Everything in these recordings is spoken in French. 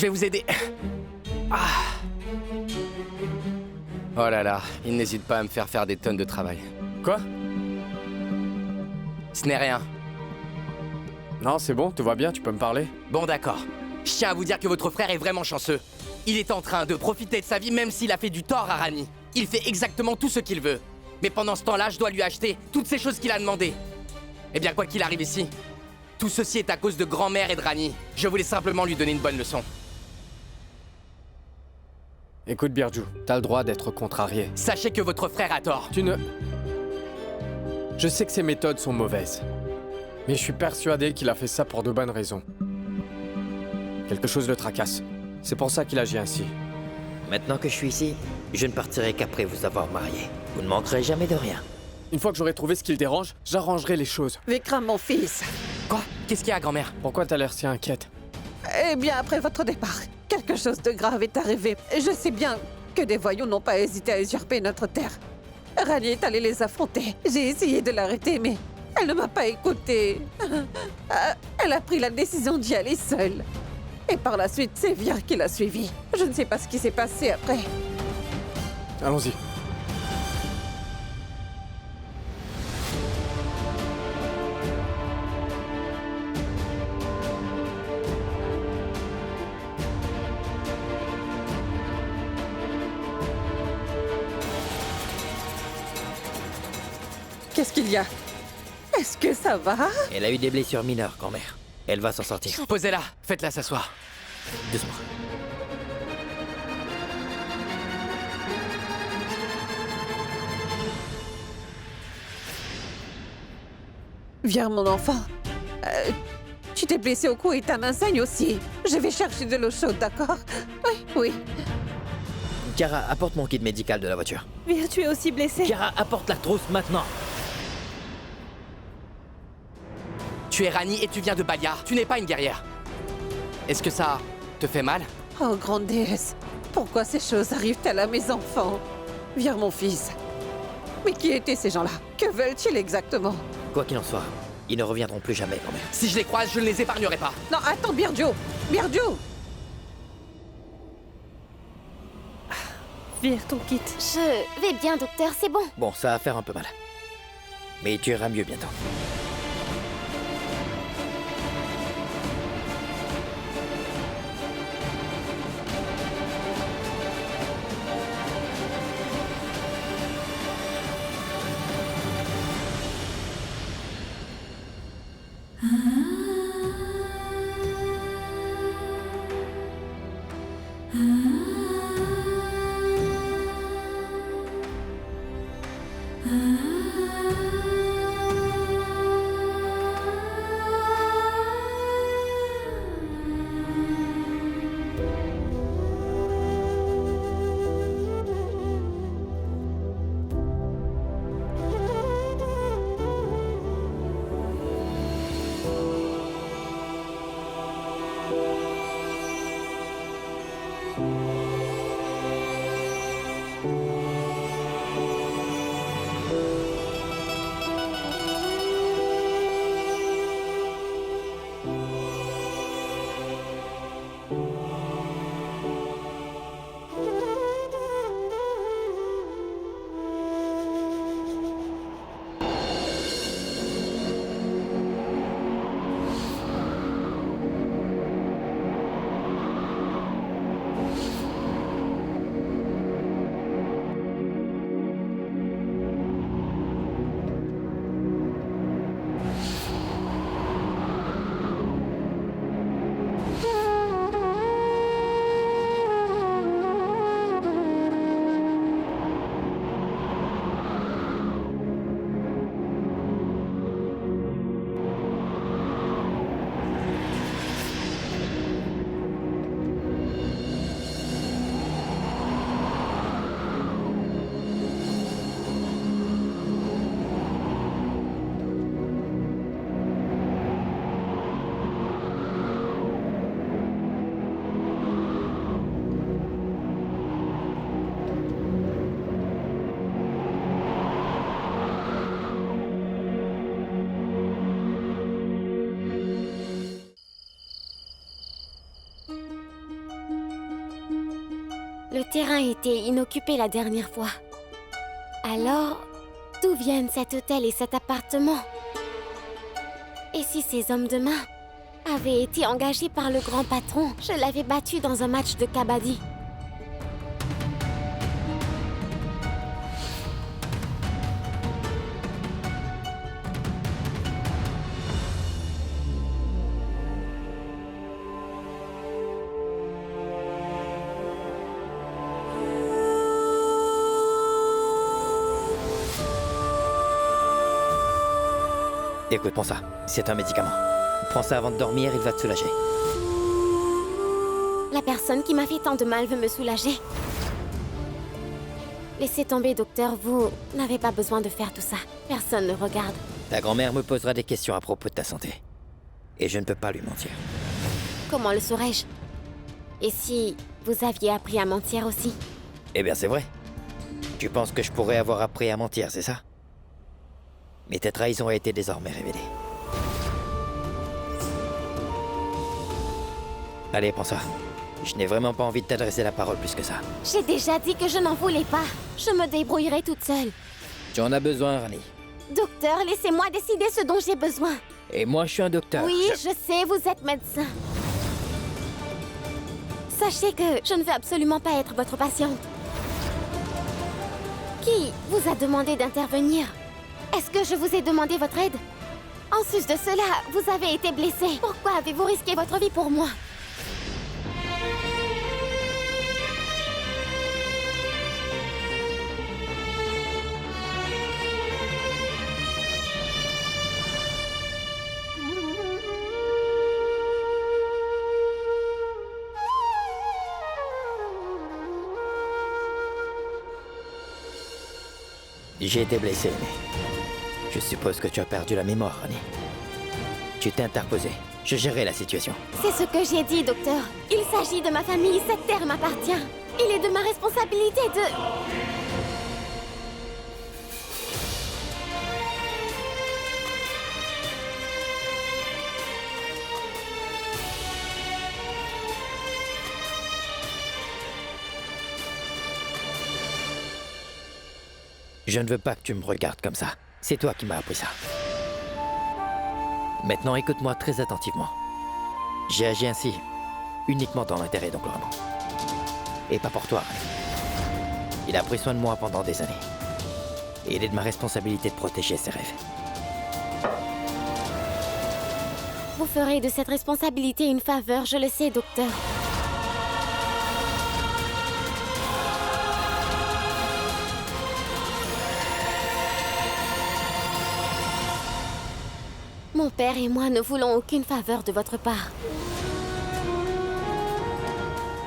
Je vais vous aider. Ah. Oh là là, il n'hésite pas à me faire des tonnes de travail. Quoi? Ce n'est rien. Non, c'est bon, tout va bien, tu peux me parler? Bon d'accord. Je tiens à vous dire que votre frère est vraiment chanceux. Il est en train de profiter de sa vie même s'il a fait du tort à Rani. Il fait exactement tout ce qu'il veut. Mais pendant ce temps-là, je dois lui acheter toutes ces choses qu'il a demandées. Eh bien, quoi qu'il arrive ici, tout ceci est à cause de grand-mère et de Rani. Je voulais simplement lui donner une bonne leçon. Écoute, Birju, t'as le droit d'être contrarié. Sachez que votre frère a tort. Je sais que ses méthodes sont mauvaises. Mais je suis persuadé qu'il a fait ça pour de bonnes raisons. Quelque chose le tracasse. C'est pour ça qu'il agit ainsi. Maintenant que je suis ici, je ne partirai qu'après vous avoir marié. Vous ne manquerez jamais de rien. Une fois que j'aurai trouvé ce qui le dérange, j'arrangerai les choses. Vikram, mon fils. Quoi? Qu'est-ce qu'il y a, grand-mère? Pourquoi t'as l'air si inquiète? Eh bien, après votre départ, quelque chose de grave est arrivé. Je sais bien que des voyous n'ont pas hésité à usurper notre terre. Rani est allée les affronter. J'ai essayé de l'arrêter, mais elle ne m'a pas écoutée. Elle a pris la décision d'y aller seule. Et par la suite, c'est Vir qui l'a suivie. Je ne sais pas ce qui s'est passé après. Allons-y. Qu'est-ce qu'il y a? Est-ce que ça va? Elle a eu des blessures mineures, grand-mère. Elle va s'en sortir. Posez-la, faites-la s'asseoir. Doucement. Viens, mon enfant. Tu t'es blessé au cou et ta main saigne aussi. Je vais chercher de l'eau chaude, d'accord? Oui, oui. Kara, apporte mon kit médical de la voiture. Vir, tu es aussi blessé. Kara, apporte la trousse maintenant. Tu es Rani et tu viens de Balia. Tu n'es pas une guerrière. Est-ce que ça te fait mal? Oh, grande déesse, pourquoi ces choses arrivent-elles à mes enfants? Viens, mon fils. Mais qui étaient ces gens-là? Que veulent-ils exactement? Quoi qu'il en soit, ils ne reviendront plus jamais, grand-mère. Si je les croise, je ne les épargnerai pas. Non, attends, Birju! Birju! Vir, ton kit. Je vais bien, docteur, c'est bon. Bon, ça va faire un peu mal. Mais tu iras mieux bientôt. terrain était inoccupé la dernière fois. Alors, d'où viennent cet hôtel et cet appartement? Et si ces hommes de main avaient été engagés par le grand patron? Je l'avais battu dans un match de kabaddi. Écoute, prends ça. C'est un médicament. Prends ça avant de dormir, il va te soulager. La personne qui m'a fait tant de mal veut me soulager. Laissez tomber, docteur, vous n'avez pas besoin de faire tout ça. Personne ne regarde. Ta grand-mère me posera des questions à propos de ta santé. Et je ne peux pas lui mentir. Comment le saurais-je? Et si vous aviez appris à mentir aussi? Eh bien, c'est vrai. Tu penses que je pourrais avoir appris à mentir, c'est ça? Mais tes trahisons ont été désormais révélées. Allez, prends ça. Je n'ai vraiment pas envie de t'adresser la parole plus que ça. J'ai déjà dit que je n'en voulais pas. Je me débrouillerai toute seule. Tu en as besoin, Rani. Docteur, laissez-moi décider ce dont j'ai besoin. Et moi, je suis un docteur. Oui, je sais, vous êtes médecin. Sachez que je ne veux absolument pas être votre patiente. Qui vous a demandé d'intervenir? Est-ce que je vous ai demandé votre aide? En sus de cela, vous avez été blessé. Pourquoi avez-vous risqué votre vie pour moi? J'ai été blessé, mais je suppose que tu as perdu la mémoire, Rani. Tu t'es interposé. Je gérerai la situation. C'est ce que j'ai dit, docteur. Il s'agit de ma famille, cette terre m'appartient. Il est de ma responsabilité de... Je ne veux pas que tu me regardes comme ça. C'est toi qui m'as appris ça. Maintenant, écoute-moi très attentivement. J'ai agi ainsi uniquement dans l'intérêt d'Oncle Ramon. Et pas pour toi. Il a pris soin de moi pendant des années. Et il est de ma responsabilité de protéger ses rêves. Vous ferez de cette responsabilité une faveur, je le sais, docteur. Mon père et moi ne voulons aucune faveur de votre part.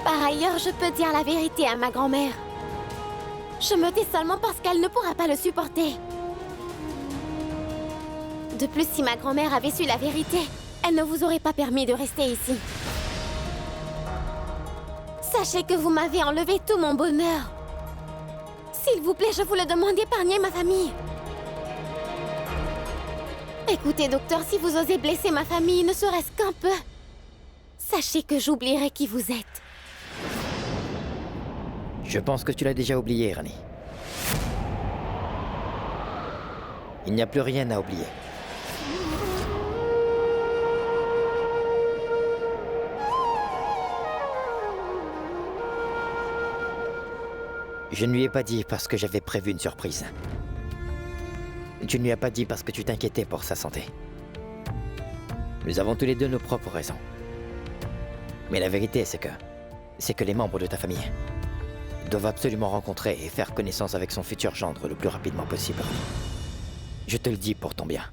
Par ailleurs, je peux dire la vérité à ma grand-mère. Je me tais seulement parce qu'elle ne pourra pas le supporter. De plus, si ma grand-mère avait su la vérité, elle ne vous aurait pas permis de rester ici. Sachez que vous m'avez enlevé tout mon bonheur. S'il vous plaît, je vous le demande, épargnez ma famille. Écoutez, docteur, si vous osez blesser ma famille, ne serait-ce qu'un peu, sachez que j'oublierai qui vous êtes. Je pense que tu l'as déjà oublié, Rani. Il n'y a plus rien à oublier. Je ne lui ai pas dit parce que j'avais prévu une surprise. Tu ne lui as pas dit parce que tu t'inquiétais pour sa santé. Nous avons tous les deux nos propres raisons. Mais la vérité, c'est que les membres de ta famille doivent absolument rencontrer et faire connaissance avec son futur gendre le plus rapidement possible. Je te le dis pour ton bien.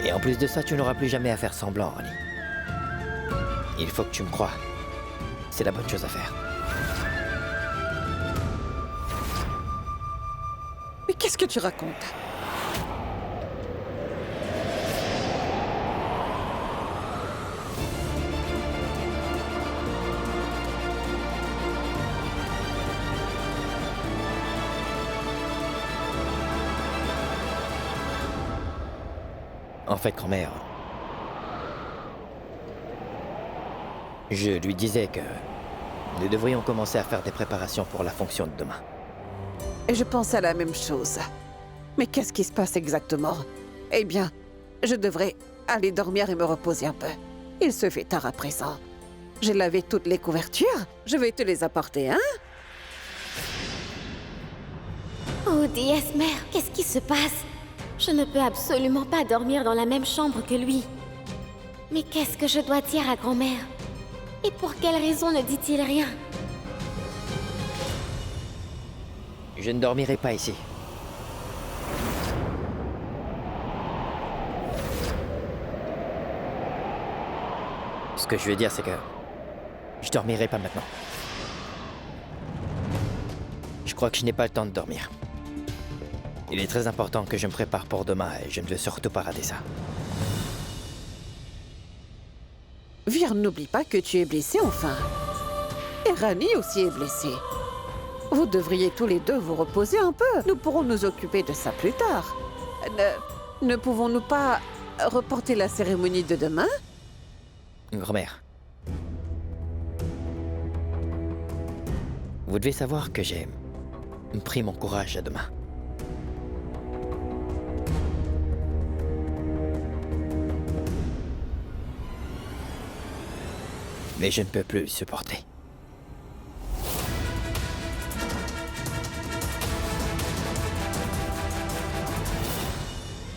Et en plus de ça, tu n'auras plus jamais à faire semblant, Rani. Il faut que tu me crois. C'est la bonne chose à faire. Mais qu'est-ce que tu racontes? En fait, grand-mère, je lui disais que Nous devrions commencer à faire des préparations pour la fonction de demain. Et je pense à la même chose. Mais qu'est-ce qui se passe exactement? Eh bien, je devrais aller dormir et me reposer un peu. Il se fait tard à présent. J'ai lavé toutes les couvertures. Je vais te les apporter, hein? Oh, déesse mère, qu'est-ce qui se passe? Je ne peux absolument pas dormir dans la même chambre que lui. Mais qu'est-ce que je dois dire à grand-mère? Et pour quelle raison ne dit-il rien? Je ne dormirai pas ici. Ce que je veux dire, c'est que je dormirai pas maintenant. Je crois que je n'ai pas le temps de dormir. Il est très important que je me prépare pour demain et je ne veux surtout pas rater ça. Vir, n'oublie pas que tu es blessé enfin. Et Rani aussi est blessée. Vous devriez tous les deux vous reposer un peu. Nous pourrons nous occuper de ça plus tard. Ne pouvons-nous pas reporter la cérémonie de demain? Grand-mère. Vous devez savoir que j'ai pris mon courage à demain. Mais je ne peux plus le supporter.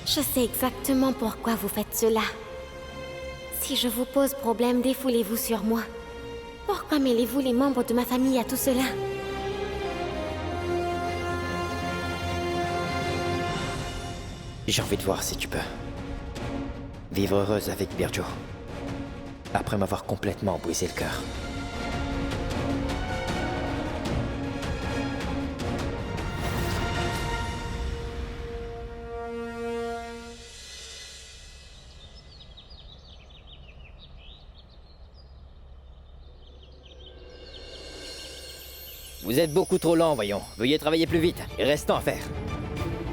Je sais exactement pourquoi vous faites cela. Si je vous pose problème, défoulez-vous sur moi. Pourquoi mêlez-vous les membres de ma famille à tout cela? J'ai envie de voir si tu peux vivre heureuse avec Birjo. Après m'avoir complètement brisé le cœur. Vous êtes beaucoup trop lent, voyons. Veuillez travailler plus vite. Il reste tant à faire.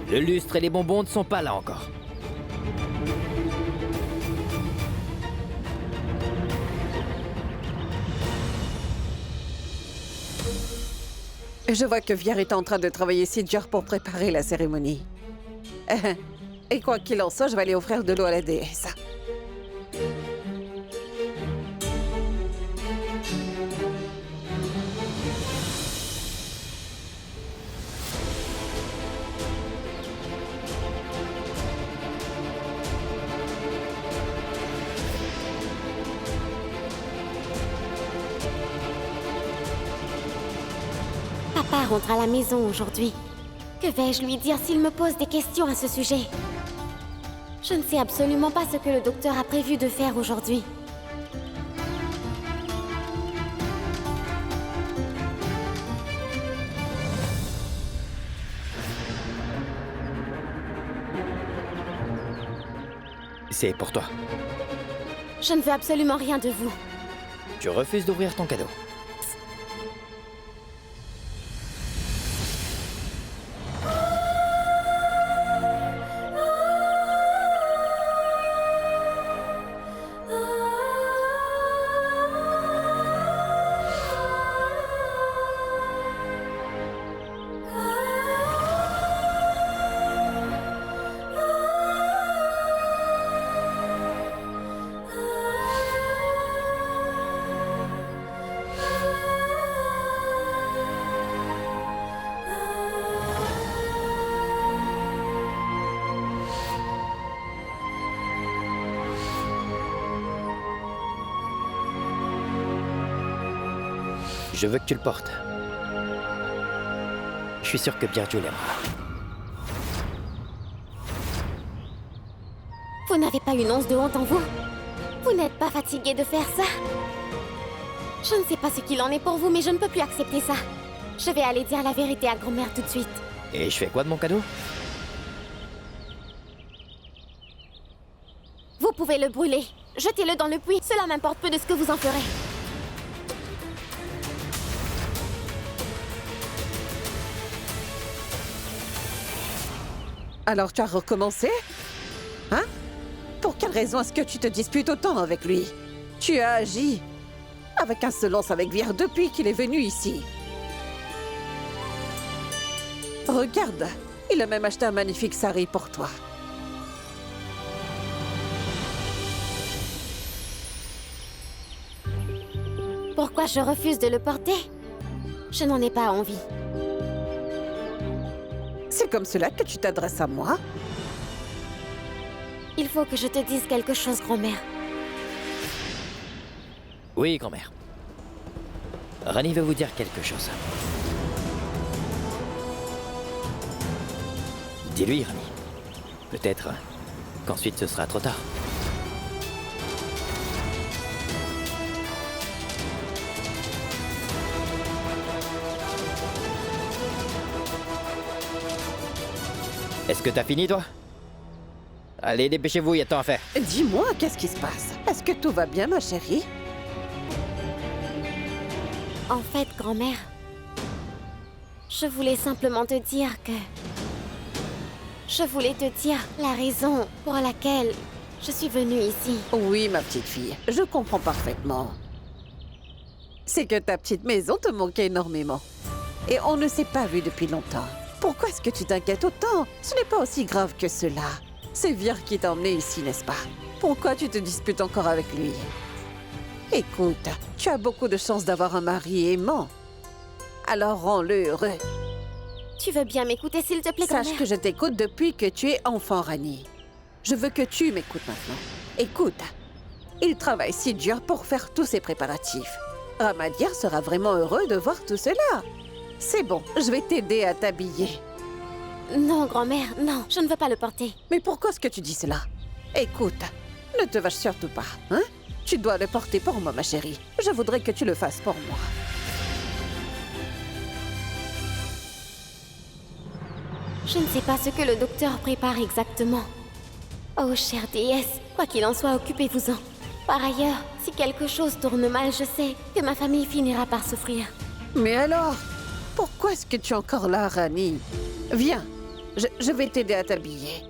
Le lustre et les bonbons ne sont pas là encore. Je vois que Vir est en train de travailler si dur pour préparer la cérémonie. Et quoi qu'il en soit, je vais aller offrir de l'eau à la déesse. Papa rentre à la maison aujourd'hui. Que vais-je lui dire s'il me pose des questions à ce sujet? Je ne sais absolument pas ce que le docteur a prévu de faire aujourd'hui. C'est pour toi. Je ne veux absolument rien de vous. Tu refuses d'ouvrir ton cadeau. Je veux que tu le portes. Je suis sûr que Birjo l'aimera. Vous n'avez pas une once de honte en vous? Vous n'êtes pas fatigué de faire ça? Je ne sais pas ce qu'il en est pour vous, mais je ne peux plus accepter ça. Je vais aller dire la vérité à grand-mère tout de suite. Et je fais quoi de mon cadeau? Vous pouvez le brûler. Jetez-le dans le puits. Cela m'importe peu de ce que vous en ferez. Alors tu as recommencé? Hein? Pour quelle raison est-ce que tu te disputes autant avec lui? Tu as agi avec insolence avec Vier depuis qu'il est venu ici. Regarde, il a même acheté un magnifique sari pour toi. Pourquoi je refuse de le porter? Je n'en ai pas envie. C'est comme cela que tu t'adresses à moi? Il faut que je te dise quelque chose, grand-mère. Oui, grand-mère. Rani veut vous dire quelque chose. Dis-lui, Rani. Peut-être qu'ensuite ce sera trop tard. Est-ce que t'as fini, toi? Allez, dépêchez-vous, il y a tant à faire. Dis-moi, qu'est-ce qui se passe? Est-ce que tout va bien, ma chérie? En fait, grand-mère, je voulais simplement te dire que... Je voulais te dire la raison pour laquelle je suis venue ici. Oui, ma petite fille, je comprends parfaitement. C'est que ta petite maison te manquait énormément. Et on ne s'est pas vu depuis longtemps. Pourquoi est-ce que tu t'inquiètes autant? Ce n'est pas aussi grave que cela. C'est Vier qui t'a emmené ici, n'est-ce pas? Pourquoi tu te disputes encore avec lui? Écoute, tu as beaucoup de chance d'avoir un mari aimant. Alors rends-le heureux. Tu veux bien m'écouter, s'il te plaît, Sache grand-mère? que je t'écoute depuis que tu es enfant, Rani. Je veux que tu m'écoutes maintenant. Écoute, il travaille si dur pour faire tous ces préparatifs. Ramadir sera vraiment heureux de voir tout cela. C'est bon, je vais t'aider à t'habiller. Non, grand-mère, non, je ne veux pas le porter. Mais pourquoi est-ce que tu dis cela? Écoute, ne te vache surtout pas, hein? Tu dois le porter pour moi, ma chérie. Je voudrais que tu le fasses pour moi. Je ne sais pas ce que le docteur prépare exactement. Oh, chère déesse, quoi qu'il en soit, occupez-vous-en. Par ailleurs, si quelque chose tourne mal, je sais que ma famille finira par souffrir. Mais alors, pourquoi est-ce que tu es encore là, Rani? Viens, je vais t'aider à t'habiller.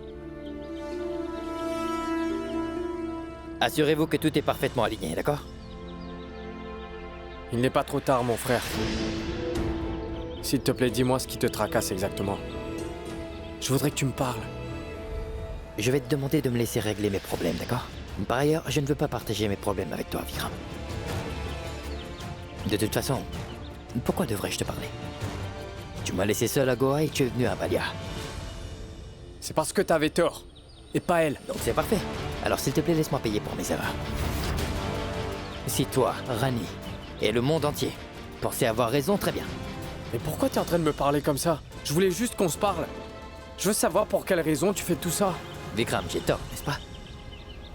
Assurez-vous que tout est parfaitement aligné, d'accord? Il n'est pas trop tard, mon frère. S'il te plaît, dis-moi ce qui te tracasse exactement. Je voudrais que tu me parles. Je vais te demander de me laisser régler mes problèmes, d'accord? Par ailleurs, je ne veux pas partager mes problèmes avec toi, Vikram. De toute façon, pourquoi devrais-je te parler? Tu m'as laissé seul à Goa et tu es venu à Balia. C'est parce que t'avais tort. Et pas elle. Donc c'est parfait. Alors s'il te plaît, laisse-moi payer pour mes erreurs. Si toi, Rani, et le monde entier pensaient avoir raison, très bien. Mais pourquoi t'es en train de me parler comme ça? Je voulais juste qu'on se parle. Je veux savoir pour quelle raison tu fais tout ça. Vikram, j'ai tort, n'est-ce pas?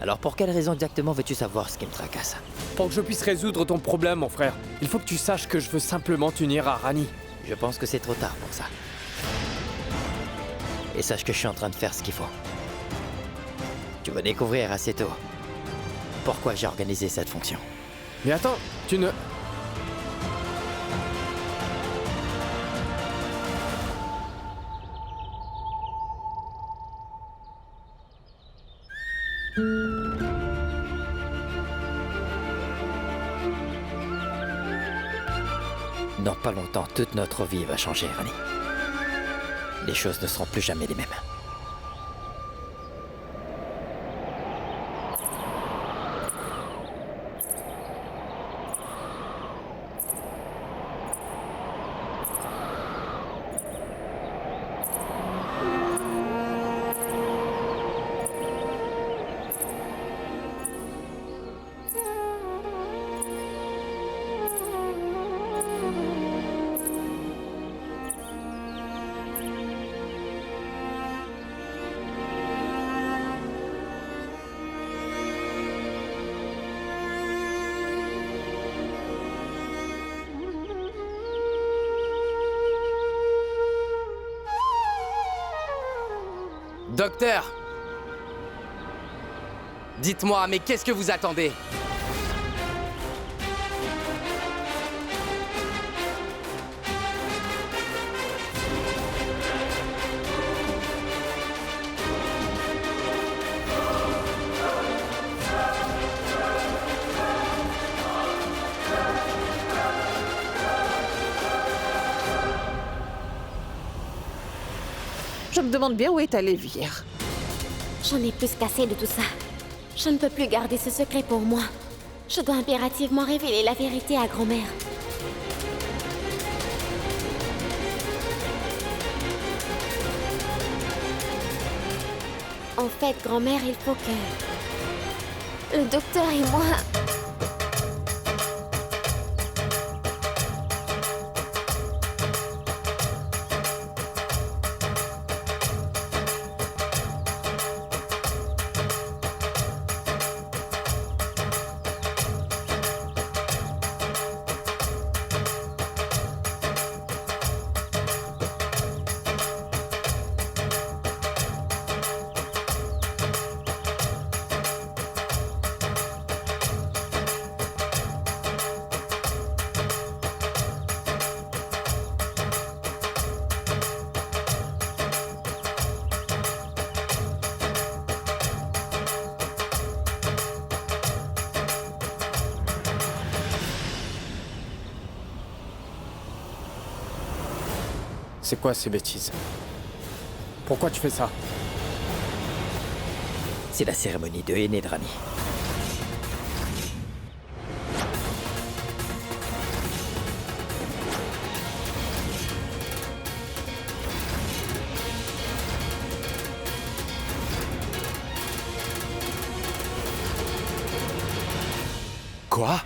Alors pour quelle raison exactement veux-tu savoir ce qui me tracasse? Pour que je puisse résoudre ton problème, mon frère, il faut que tu saches que je veux simplement t'unir à Rani. Je pense que c'est trop tard pour ça. Et sache que je suis en train de faire ce qu'il faut. Tu vas découvrir assez tôt pourquoi j'ai organisé cette fonction. Mais attends, tu ne... Dans pas longtemps, toute notre vie va changer, Rani. Les choses ne seront plus jamais les mêmes. Docteur! Dites-moi, mais qu'est-ce que vous attendez? Je me demande bien où est allé Vire. J'en ai plus qu'assez de tout ça. Je ne peux plus garder ce secret pour moi. Je dois impérativement révéler la vérité à grand-mère. En fait, grand-mère, il faut que... le docteur et moi... C'est quoi ces bêtises? Pourquoi tu fais ça? C'est la cérémonie de Aîné de Rani. Quoi?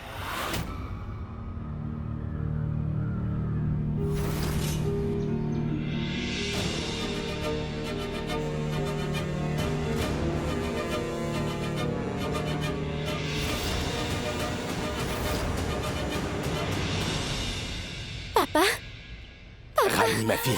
Papa? Rani, ma fille.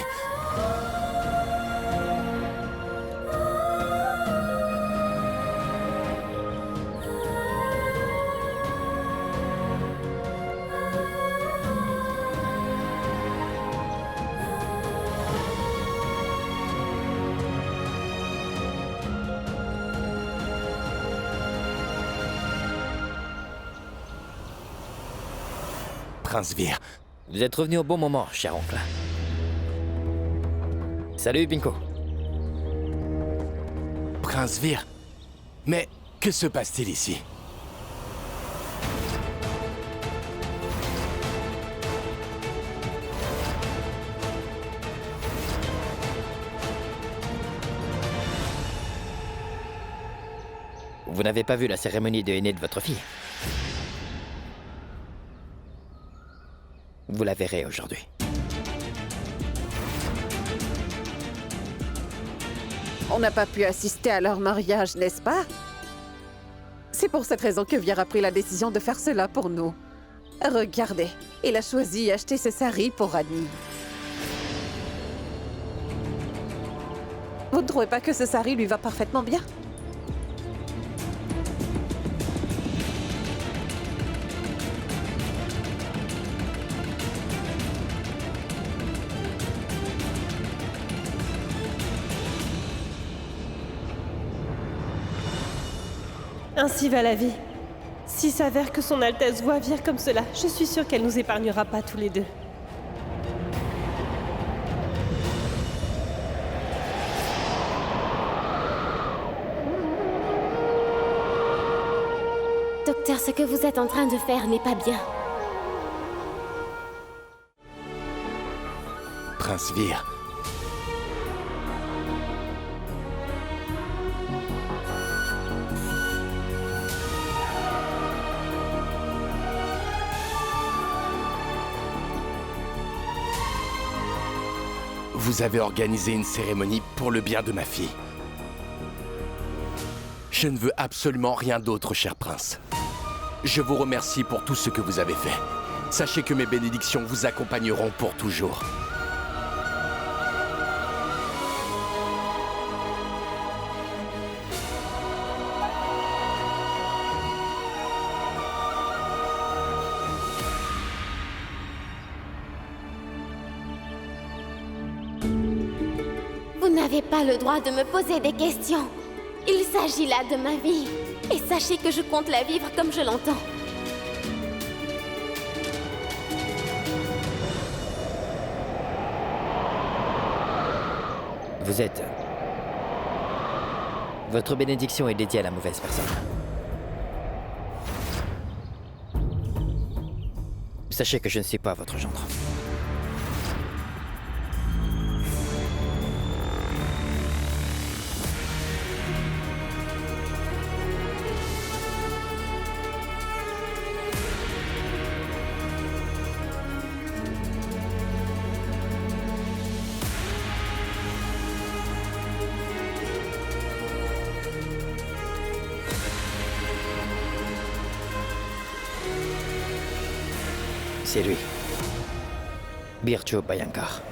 Prince Vir. Vous êtes revenu au bon moment, cher oncle. Salut, Pinko. Prince Vir. Mais que se passe-t-il ici? Vous n'avez pas vu la cérémonie de Aîné de votre fille? Vous la verrez aujourd'hui. On n'a pas pu assister à leur mariage, n'est-ce pas? C'est pour cette raison que Vire a pris la décision de faire cela pour nous. Regardez, il a choisi acheter ce sari pour Rani. Vous ne trouvez pas que ce sari lui va parfaitement bien? Ainsi va la vie. S'il s'avère que son Altesse voit Vire comme cela, je suis sûre qu'elle nous épargnera pas tous les deux. Docteur, ce que vous êtes en train de faire n'est pas bien. Prince Vir. Vous avez organisé une cérémonie pour le bien de ma fille. Je ne veux absolument rien d'autre, cher prince. Je vous remercie pour tout ce que vous avez fait. Sachez que mes bénédictions vous accompagneront pour toujours. Vous n'avez pas le droit de me poser des questions. Il s'agit là de ma vie. Et sachez que je compte la vivre comme je l'entends. Vous êtes... Votre bénédiction est dédiée à la mauvaise personne. Sachez que je ne suis pas votre gendre. C'est lui. Birjo Bhayankar.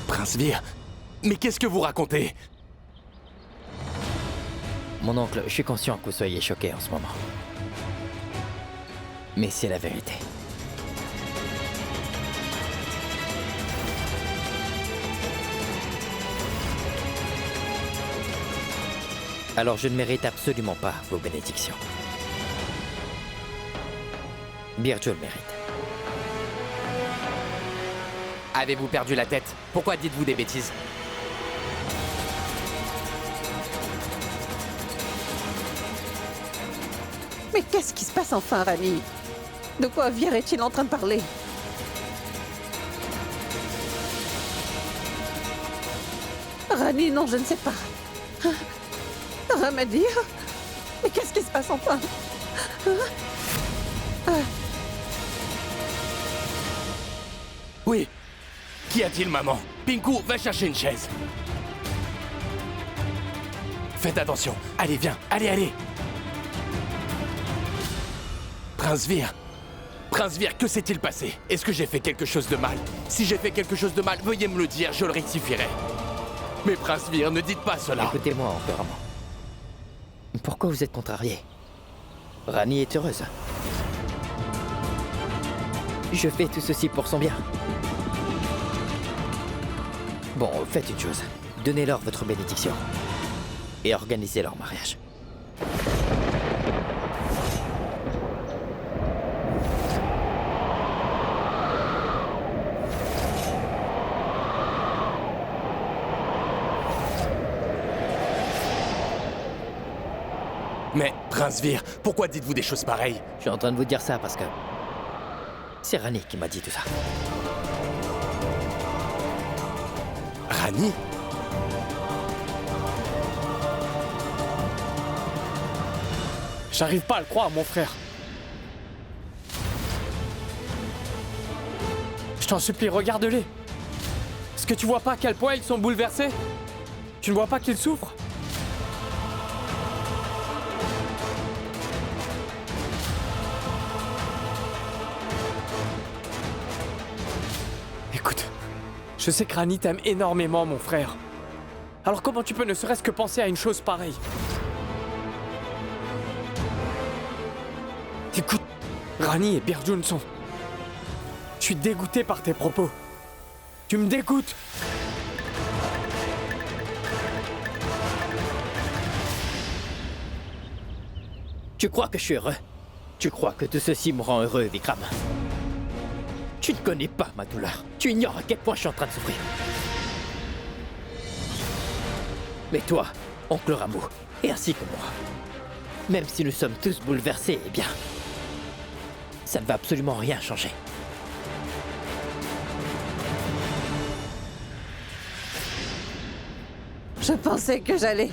Prince Vir, mais qu'est-ce que vous racontez? Mon oncle, je suis conscient que vous soyez choqué en ce moment. Mais c'est la vérité. Alors je ne mérite absolument pas vos bénédictions. Birjo le mérite. Avez-vous perdu la tête? Pourquoi dites-vous des bêtises? Mais qu'est-ce qui se passe enfin, Rani? De quoi Vir est-il en train de parler? Rani, non, je ne sais pas. Ramadir? Mais qu'est-ce qui se passe enfin? Oui. Qu'y a-t-il, maman? Pinku, va chercher une chaise. Faites attention. Allez, viens. Allez, allez. Prince Vir. Prince Vir, que s'est-il passé? Est-ce que j'ai fait quelque chose de mal? Si j'ai fait quelque chose de mal, veuillez me le dire, je le rectifierai. Mais Prince Vir, ne dites pas cela. Écoutez-moi encore un mot. Pourquoi vous êtes contrarié? Rani est heureuse. Je fais tout ceci pour son bien. Bon, faites une chose. Donnez-leur votre bénédiction. Et organisez leur mariage. Mais, Prince Vir, pourquoi dites-vous des choses pareilles? Je suis en train de vous dire ça parce que... c'est Rani qui m'a dit tout ça. Rani? J'arrive pas à le croire, mon frère. Je t'en supplie, regarde-les. Est-ce que tu vois pas à quel point ils sont bouleversés? Tu ne vois pas qu'ils souffrent? Écoute, je sais que Rani t'aime énormément, mon frère. Alors comment tu peux ne serait-ce que penser à une chose pareille? Écoute, Rani et Birjo ne sont... Je suis dégoûté par tes propos. Tu me dégoûtes. Tu crois que je suis heureux? Tu crois que tout ceci me rend heureux, Vikram? Tu ne connais pas ma douleur. Tu ignores à quel point je suis en train de souffrir. Mais toi, oncle Ramu, et ainsi que moi, même si nous sommes tous bouleversés, eh bien, ça ne va absolument rien changer. Je pensais que j'allais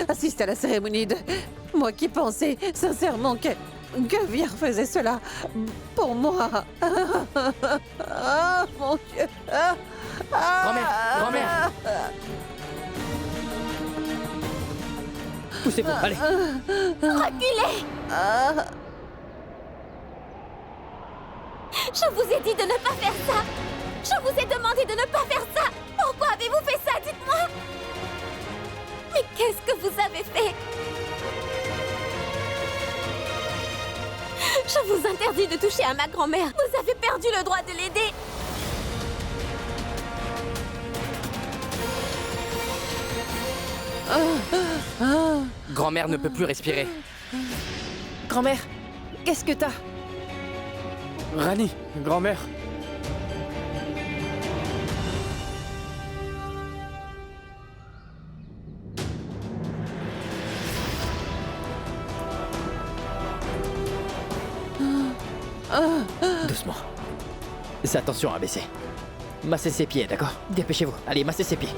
assister à la cérémonie de... Moi qui pensais sincèrement que Vir faisait cela pour moi. Ah, mon Dieu. Grand-mère, grand-mère. Poussez-vous, allez. Reculez! Je vous ai dit de ne pas faire ça! Je vous ai demandé de ne pas faire ça! Pourquoi avez-vous fait ça? Dites-moi! Mais qu'est-ce que vous avez fait? Je vous interdis de toucher à ma grand-mère! Vous avez perdu le droit de l'aider! Grand-mère ne peut plus respirer. Grand-mère, qu'est-ce que t'as? Rani, grand-mère. Doucement. Fais attention à baisser. Massez ses pieds, d'accord? Dépêchez-vous. Allez, massez ses pieds.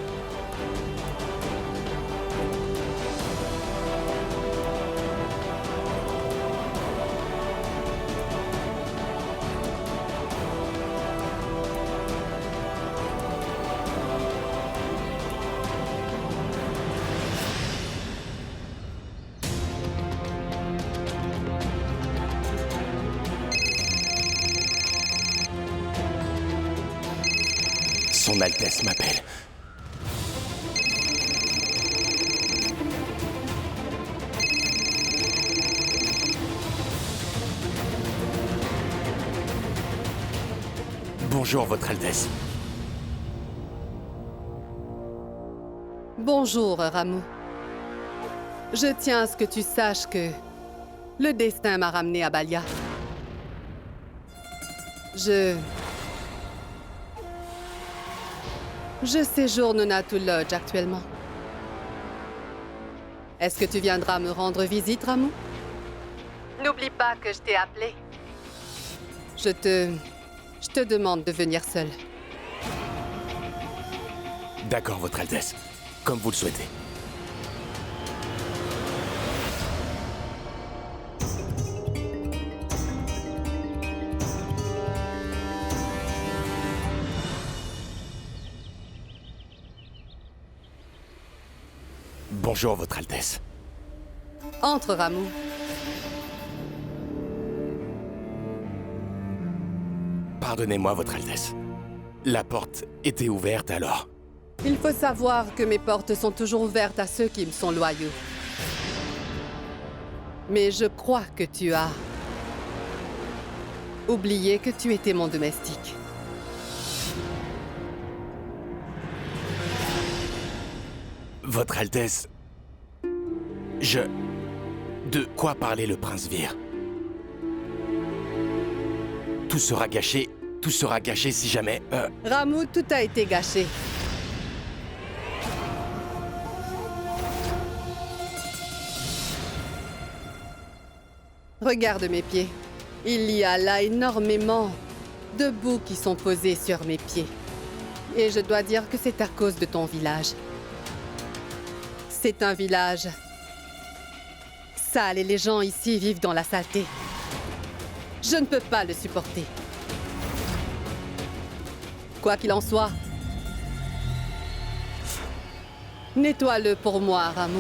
Son Altesse m'appelle. Bonjour, Votre Altesse. Bonjour, Ramu. Je tiens à ce que tu saches que le destin m'a ramené à Balia. Je séjourne Natul Lodge actuellement. Est-ce que tu viendras me rendre visite, Ramu? N'oublie pas que je t'ai appelé. Je te demande de venir seul. D'accord, Votre Altesse. Comme vous le souhaitez. Bonjour, Votre Altesse. Entre, Ramu. Pardonnez-moi, Votre Altesse. La porte était ouverte alors. Il faut savoir que mes portes sont toujours ouvertes à ceux qui me sont loyaux. Mais je crois que tu as oublié que tu étais mon domestique. Votre Altesse... De quoi parlait le prince Vir? Tout sera gâché si jamais... Ramu, tout a été gâché. Regarde mes pieds. Il y a là énormément de boues qui sont posées sur mes pieds. Et je dois dire que c'est à cause de ton village. C'est un village sale et les gens ici vivent dans la saleté. Je ne peux pas le supporter. Quoi qu'il en soit, nettoie-le pour moi, Ramu.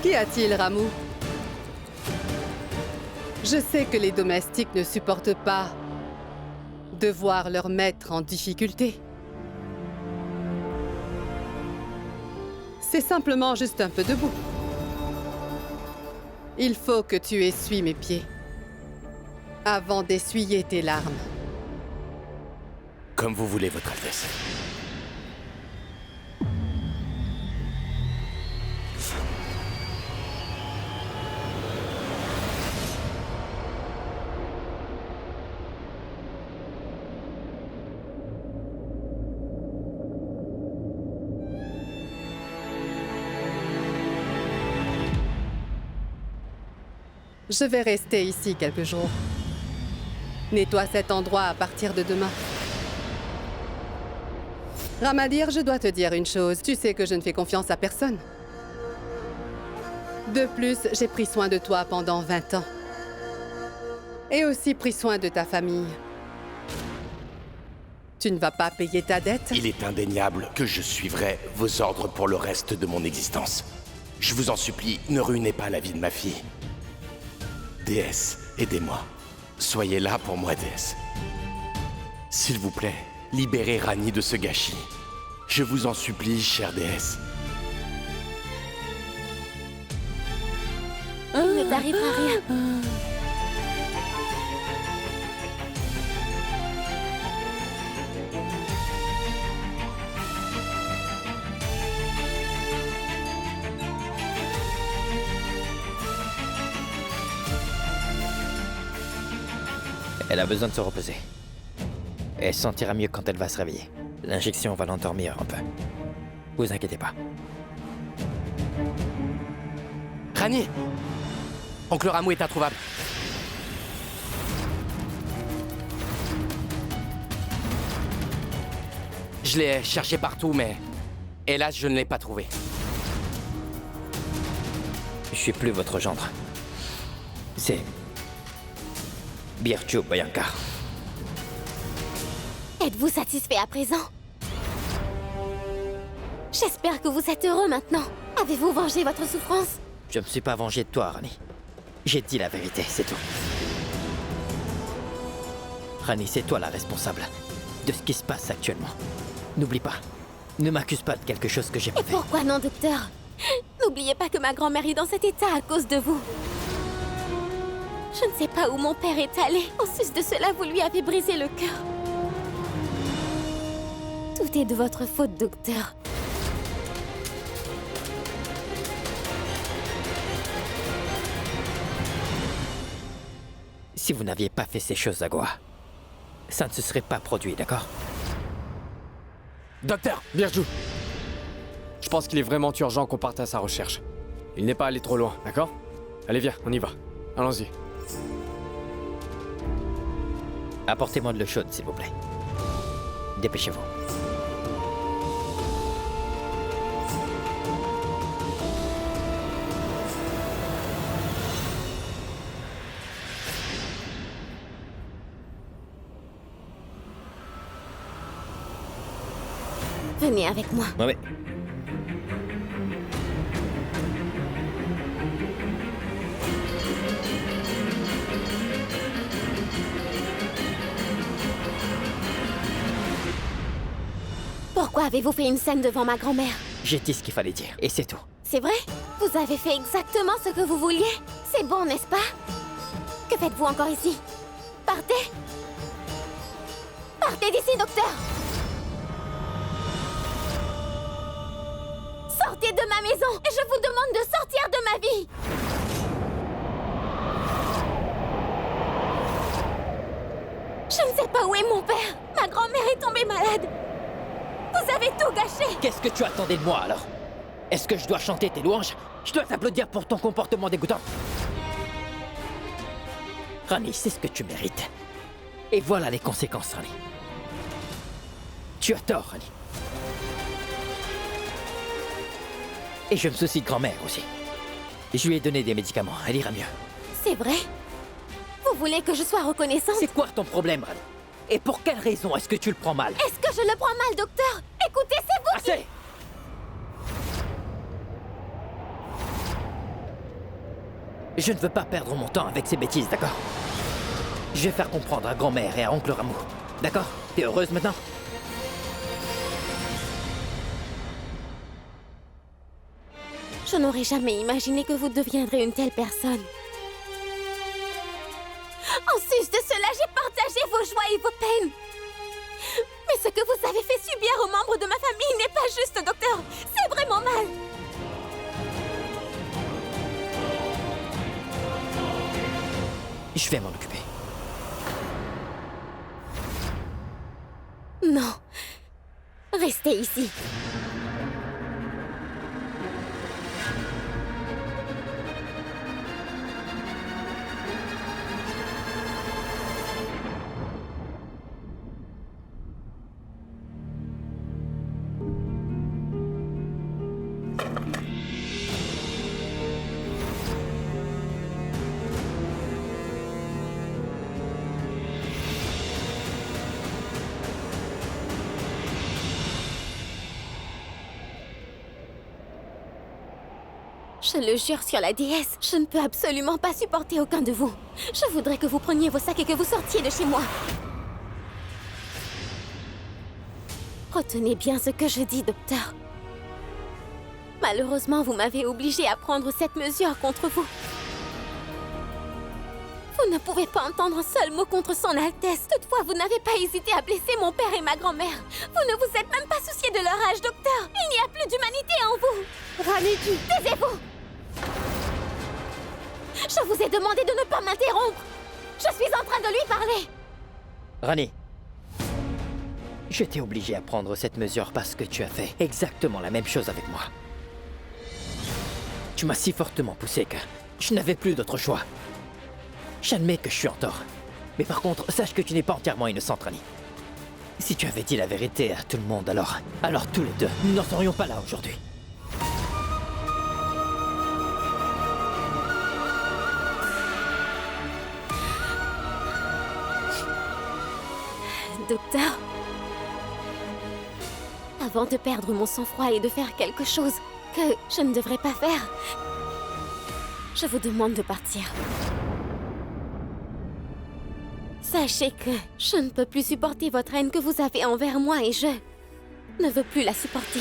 Qu'y a-t-il, Ramu? Je sais que les domestiques ne supportent pas de voir leur maître en difficulté. C'est simplement juste un peu de boue. Il faut que tu essuies mes pieds avant d'essuyer tes larmes. Comme vous voulez, Votre Altesse. Je vais rester ici quelques jours. Nettoie cet endroit à partir de demain. Ramadir, je dois te dire une chose. Tu sais que je ne fais confiance à personne. De plus, j'ai pris soin de toi pendant 20 ans. Et aussi pris soin de ta famille. Tu ne vas pas payer ta dette? Il est indéniable que je suivrai vos ordres pour le reste de mon existence. Je vous en supplie, ne ruinez pas la vie de ma fille. Déesse, aidez-moi. Soyez là pour moi, déesse. S'il vous plaît, libérez Rani de ce gâchis. Je vous en supplie, chère déesse. Il ne t'arrivera rien. Elle a besoin de se reposer. Elle se sentira mieux quand elle va se réveiller. L'injection va l'endormir un peu. Vous inquiétez pas. Rani! Oncle Rameau est introuvable. Je l'ai cherché partout, mais hélas, je ne l'ai pas trouvé. Je suis plus votre gendre. C'est... Birchu Bayankar. Êtes-vous satisfait à présent? J'espère que vous êtes heureux maintenant. Avez-vous vengé votre souffrance? Je me suis pas vengé de toi, Rani. J'ai dit la vérité, c'est tout. Rani, c'est toi la responsable de ce qui se passe actuellement. N'oublie pas, ne m'accuse pas de quelque chose que j'ai pas Et fait. pourquoi non, docteur? N'oubliez pas que ma grand-mère est dans cet état à cause de vous. Je ne sais pas où mon père est allé. En sus de cela, vous lui avez brisé le cœur. Tout est de votre faute, docteur. Si vous n'aviez pas fait ces choses à Goa, ça ne se serait pas produit, d'accord? Docteur, Birju. Je pense qu'il est vraiment urgent qu'on parte à sa recherche. Il n'est pas allé trop loin, d'accord? Allez, viens, on y va. Allons-y. Apportez-moi de l'eau chaude, s'il vous plaît. Dépêchez-vous. Venez avec moi. Oui. Pourquoi avez-vous fait une scène devant ma grand-mère? J'ai dit ce qu'il fallait dire, et c'est tout. C'est vrai? Vous avez fait exactement ce que vous vouliez? C'est bon, n'est-ce pas? Que faites-vous encore ici? Partez! Partez d'ici, docteur! Sortez de ma maison et je vous demande de sortir de ma vie! Je ne sais pas où est mon père. Ma grand-mère est tombée malade. Vous avez tout gâché. Qu'est-ce que tu attendais de moi, alors? Est-ce que je dois chanter tes louanges? Je dois t'applaudir pour ton comportement dégoûtant? Rani, c'est ce que tu mérites. Et voilà les conséquences, Rani. Tu as tort, Rani. Et je me soucie de grand-mère aussi. Je lui ai donné des médicaments, elle ira mieux. C'est vrai? Vous voulez que je sois reconnaissante? C'est quoi ton problème, Rani? Et pour quelle raison est-ce que tu le prends mal? Est-ce que je le prends mal, docteur? Écoutez, c'est vous Assez! Je ne veux pas perdre mon temps avec ces bêtises, d'accord? Je vais faire comprendre à grand-mère et à oncle Rameau. D'accord? T'es heureuse maintenant? Je n'aurais jamais imaginé que vous deviendrez une telle personne. En sus de cela, j'ai partagé vos joies et vos peines. Mais ce que vous avez fait subir aux membres de ma famille n'est pas juste, docteur. C'est vraiment mal. Je vais m'en occuper. Non. Restez ici. Je le jure sur la déesse, je ne peux absolument pas supporter aucun de vous. Je voudrais que vous preniez vos sacs et que vous sortiez de chez moi. Retenez bien ce que je dis, docteur. Malheureusement, vous m'avez obligée à prendre cette mesure contre vous. Vous ne pouvez pas entendre un seul mot contre son Altesse. Toutefois, vous n'avez pas hésité à blesser mon père et ma grand-mère. Vous ne vous êtes même pas soucié de leur âge, docteur. Il n'y a plus d'humanité en vous. Rani, tu... Taisez-vous! Je vous ai demandé de ne pas m'interrompre. Je suis en train de lui parler. Rani, je t'ai obligé à prendre cette mesure parce que tu as fait exactement la même chose avec moi. Tu m'as si fortement poussé que je n'avais plus d'autre choix. J'admets que je suis en tort. Mais par contre, sache que tu n'es pas entièrement innocente, Rani. Si tu avais dit la vérité à tout le monde, alors tous les deux, nous n'en serions pas là aujourd'hui. Docteur, avant de perdre mon sang-froid et de faire quelque chose que je ne devrais pas faire, je vous demande de partir. Sachez que je ne peux plus supporter votre haine que vous avez envers moi et je ne veux plus la supporter.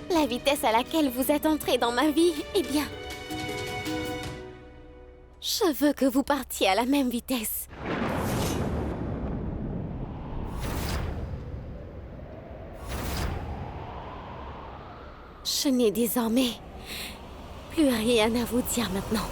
La vitesse à laquelle vous êtes entré dans ma vie, eh bien, je veux que vous partiez à la même vitesse. Je n'ai désormais plus rien à vous dire maintenant.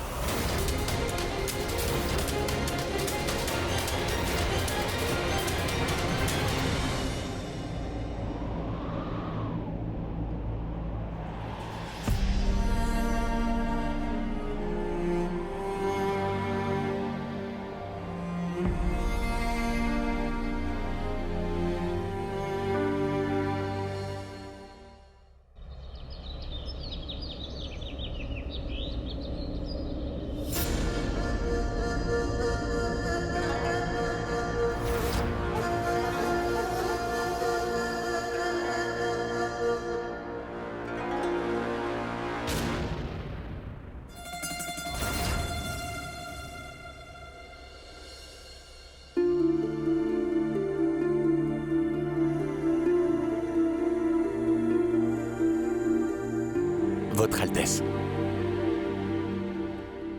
Votre Altesse,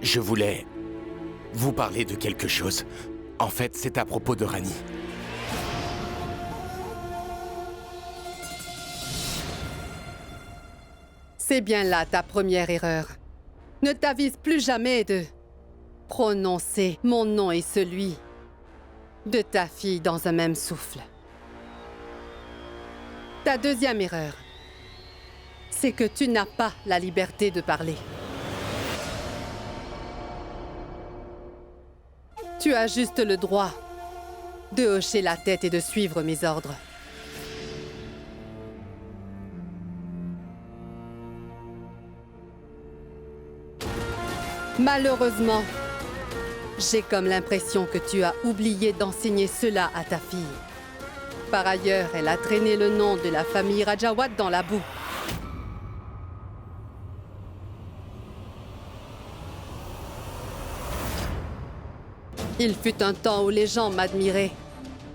je voulais vous parler de quelque chose. En fait, c'est à propos de Rani. C'est bien là ta première erreur. Ne t'avise plus jamais de prononcer mon nom et celui de ta fille dans un même souffle. Ta deuxième erreur, c'est que tu n'as pas la liberté de parler. Tu as juste le droit de hocher la tête et de suivre mes ordres. Malheureusement, j'ai comme l'impression que tu as oublié d'enseigner cela à ta fille. Par ailleurs, elle a traîné le nom de la famille Rajawat dans la boue. Il fut un temps où les gens m'admiraient.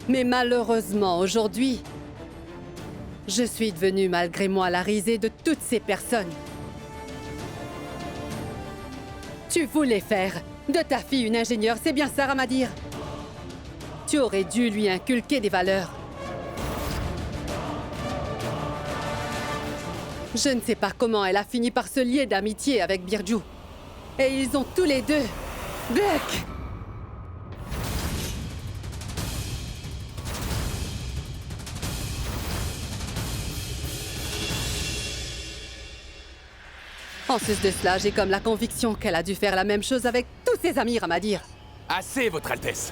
Mais malheureusement, aujourd'hui, je suis devenue malgré moi la risée de toutes ces personnes. Tu voulais faire de ta fille une ingénieure, c'est bien ça, Ramadir? Tu aurais dû lui inculquer des valeurs. Je ne sais pas comment elle a fini par se lier d'amitié avec Birju. Et ils ont tous les deux... Buck! En sus de cela, j'ai comme la conviction qu'elle a dû faire la même chose avec tous ses amis, Ramadir. Assez, Votre Altesse!